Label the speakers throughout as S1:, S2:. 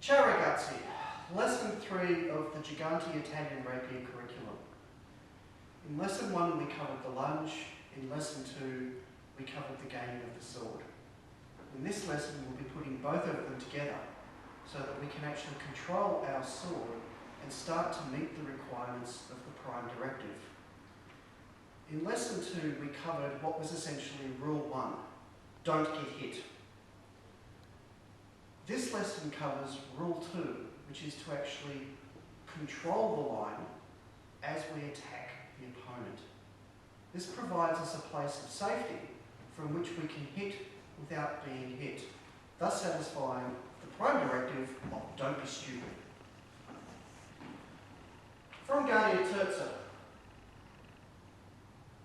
S1: Ciao ragazzi, lesson 3 of the Giganti Italian rapier curriculum. In lesson 1 we covered the lunge, in lesson 2 we covered the gaining of the sword. In this lesson we'll be putting both of them together so that we can actually control our sword and start to meet the requirements of the prime directive. In lesson 2 we covered what was essentially rule 1, don't get hit. This lesson covers rule 2, which is to actually control the line as we attack the opponent. This provides us a place of safety from which we can hit without being hit, thus satisfying the prime directive of don't be stupid. From Guardia Terza,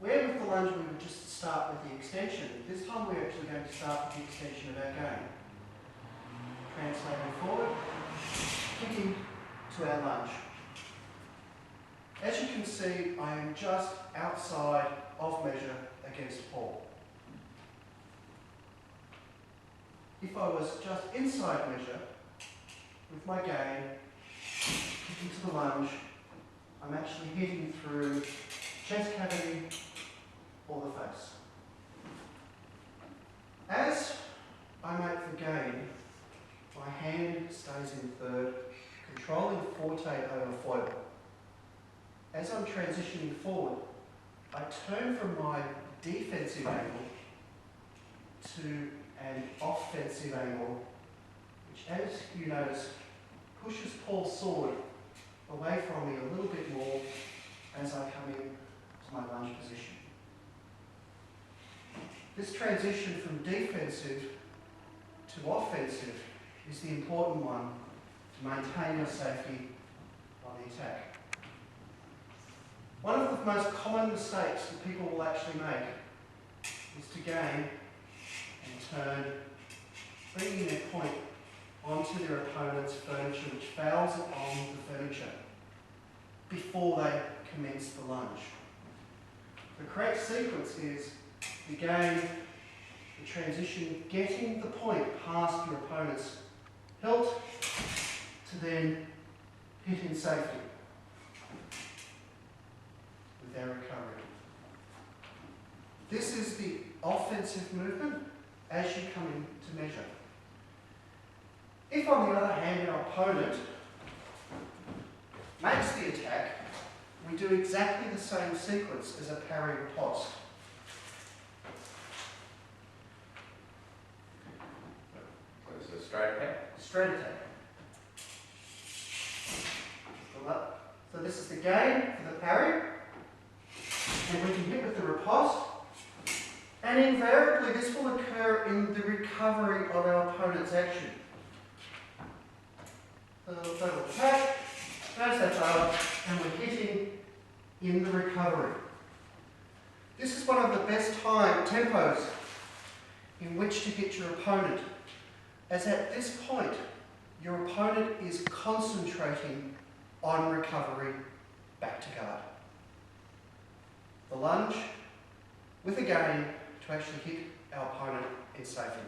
S1: where with the lunge we would just start with the extension, this time we're actually going to start with the extension of our game. Translating forward, kicking to our lunge. As you can see, I am just outside of measure against Paul. If I was just inside measure, with my game, kicking to the lunge, I'm actually hitting through chest cavity or the face. As I make the gain, my hand stays in third, controlling forte over foible. As I'm transitioning forward, I turn from my defensive angle to an offensive angle, which, as you notice, pushes Paul's sword away from me a little bit more as I come in to my lunge position. This transition from defensive to offensive is the important one to maintain your safety on the attack. One of the most common mistakes that people will actually make is to gain and turn, bringing their point onto their opponent's furniture, which fouls it on the furniture before they commence the lunge. The correct sequence is the gain, the transition, getting the point past your opponent's hilt to then hit in safety with their recovery. This is the offensive movement as you come into measure. If, on the other hand, our opponent makes the attack, we do exactly the same sequence as a parry riposte.
S2: So straight attack?
S1: Straight attack. So this is the gain for the parry, and we can hit with the riposte, and invariably this will occur in the recovery of our opponent's action. So we'll attack, goes that over, and we're hitting in the recovery. This is one of the best tempos in which to hit your opponent, as at this point your opponent is concentrating on recovery back to guard. The lunge with a gain to actually hit our opponent in safety.